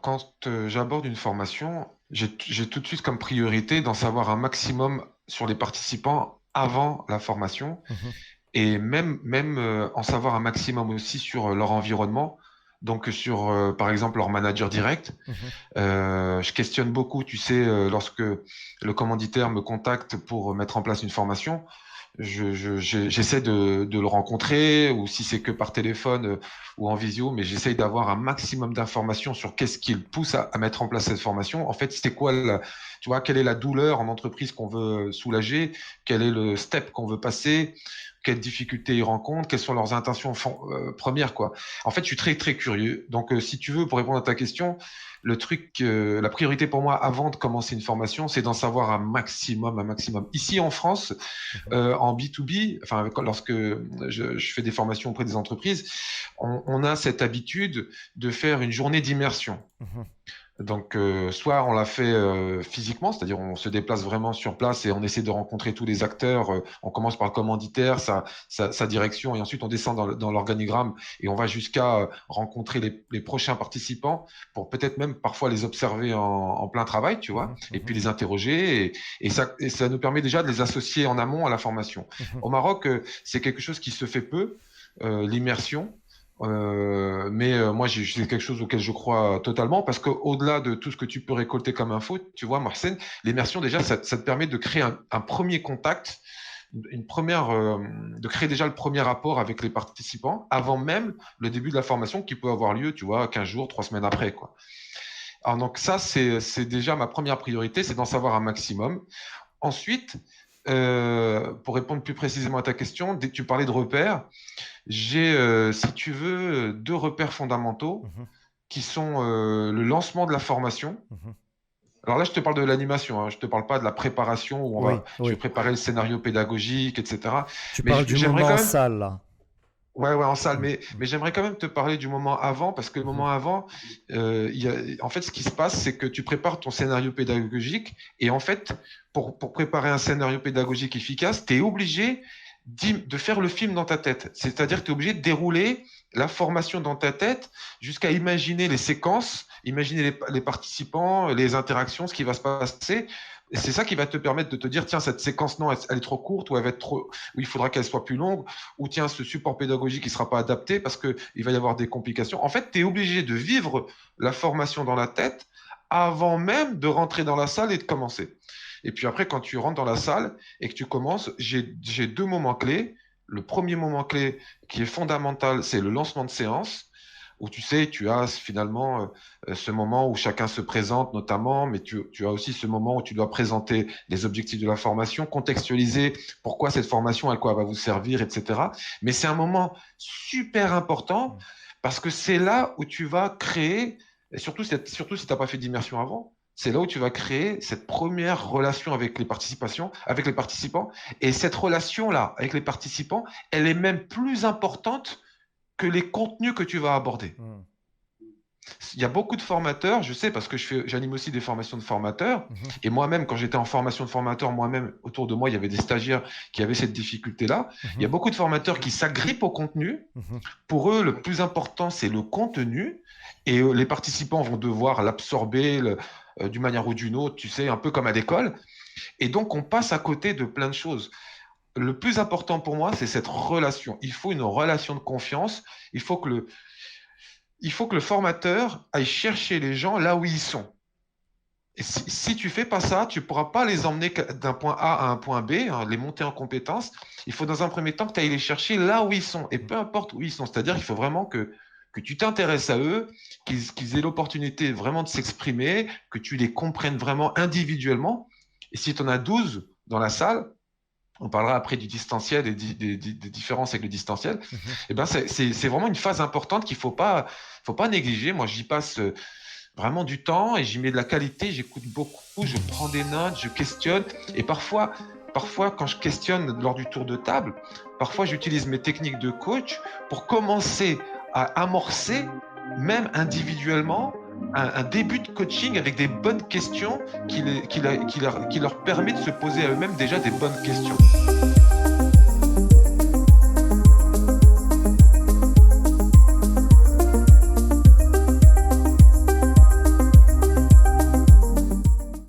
Quand j'aborde une formation, j'ai tout de suite comme priorité d'en savoir un maximum sur les participants avant la formation Mhm, et même en savoir un maximum aussi sur leur environnement. Donc sur, par exemple, leur manager direct. mhm, Je questionne beaucoup, tu sais, lorsque le commanditaire me contacte pour mettre en place une formation, j'essaie de le rencontrer, ou si c'est que par téléphone ou en visio, mais j'essaie d'avoir un maximum d'informations sur qu'est-ce qui le pousse à mettre en place cette formation. En fait, c'est quoi, tu vois, quelle est la douleur en entreprise qu'on veut soulager, quel est le step qu'on veut passer, quelles difficultés ils rencontrent, quelles sont leurs intentions premières, quoi. En fait, je suis très, très curieux. Donc, si tu veux, pour répondre à ta question, le truc, la priorité pour moi avant de commencer une formation, c'est d'en savoir un maximum. Ici en France, mhm, en B2B, enfin, lorsque je fais des formations auprès des entreprises, on a cette habitude de faire une journée d'immersion. mhm. Donc, soit on l'a fait physiquement, c'est-à-dire on se déplace vraiment sur place et on essaie de rencontrer tous les acteurs. On commence par le commanditaire, sa direction, et ensuite on descend dans l'organigramme et on va jusqu'à rencontrer les prochains participants pour peut-être même parfois les observer en plein travail, tu vois, Mhm, et puis mhm, les interroger. Et ça nous permet déjà de les associer en amont à la formation. mhm. Au Maroc, c'est quelque chose qui se fait peu, l'immersion. Mais moi, c'est quelque chose auquel je crois totalement parce qu'au-delà de tout ce que tu peux récolter comme info, tu vois, Mohsen, l'immersion, déjà, ça te permet de créer un premier contact, de créer déjà le premier rapport avec les participants avant même le début de la formation qui peut avoir lieu, tu vois, 15 jours, 3 semaines après, quoi. Alors, donc, ça, c'est déjà ma première priorité, c'est d'en savoir un maximum. Ensuite, pour répondre plus précisément à ta question, dès que tu parlais de repères, j'ai, si tu veux, deux repères fondamentaux Mhm, qui sont le lancement de la formation. mhm. Alors là, je te parle de l'animation, hein, je te parle pas de la préparation où Oui, je vais oui. préparer le scénario pédagogique, etc. Tu Mais parles du j'aimerais moment quand en même, salle, là. ouais, ouais, en salle, Mhm, mais j'aimerais quand même te parler du moment avant parce que le mhm, moment avant, en fait, ce qui se passe, c'est que tu prépares ton scénario pédagogique et en fait, pour préparer un scénario pédagogique efficace, tu es obligé de faire le film dans ta tête. C'est-à-dire que tu es obligé de dérouler la formation dans ta tête jusqu'à imaginer les séquences, imaginer les participants, les interactions, ce qui va se passer. Et c'est ça qui va te permettre de te dire, tiens, cette séquence, non, elle est trop courte, ou elle va être trop, ou il faudra qu'elle soit plus longue, ou tiens, ce support pédagogique, il ne sera pas adapté parce qu'il va y avoir des complications. En fait, tu es obligé de vivre la formation dans la tête avant même de rentrer dans la salle et de commencer. Et puis après, quand tu rentres dans la salle et que tu commences, j'ai deux moments clés. Le premier moment clé qui est fondamental, c'est le lancement de séance, où tu sais, tu as finalement ce moment où chacun se présente notamment, mais tu as aussi ce moment où tu dois présenter les objectifs de la formation, contextualiser pourquoi cette formation, à quoi elle va vous servir, etc. Mais c'est un moment super important parce que c'est là où tu vas créer, et surtout si tu n'as pas fait d'immersion avant, c'est là où tu vas créer cette première relation avec les participants. Et cette relation-là avec les participants, elle est même plus importante que les contenus que tu vas aborder. mhm, Il y a beaucoup de formateurs, je sais parce que j'anime aussi des formations de formateurs, mhm, et moi-même, quand j'étais en formation de formateur, moi-même, autour de moi, il y avait des stagiaires qui avaient cette difficulté-là. Il y a mhm, beaucoup de formateurs qui s'agrippent au contenu. mhm, Pour eux, le plus important, c'est le contenu, et les participants vont devoir l'absorber d'une manière ou d'une autre, tu sais, un peu comme à l'école. Et donc, on passe à côté de plein de choses. Le plus important pour moi, c'est cette relation. Il faut une relation de confiance. Il faut que le, il faut que le formateur aille chercher les gens là où ils sont. Et si tu fais pas ça, tu pourras pas les emmener d'un point A à un point B, hein, les monter en compétences. Il faut dans un premier temps que tu ailles les chercher là où ils sont, et peu importe où ils sont. C'est-à-dire qu'il faut vraiment que tu t'intéresses à eux, qu'ils aient l'opportunité vraiment de s'exprimer, que tu les comprennes vraiment individuellement. Et si tu en as 12 dans la salle, on parlera après du distanciel et des différences avec le distanciel. mhm. Et ben c'est vraiment une phase importante qu'il faut pas négliger. Moi, j'y passe vraiment du temps et j'y mets de la qualité. J'écoute beaucoup, je prends des notes, je questionne. Et parfois, quand je questionne lors du tour de table, parfois j'utilise mes techniques de coach pour commencer à amorcer, même individuellement, un début de coaching avec des bonnes questions qui leur permet de se poser à eux-mêmes déjà des bonnes questions.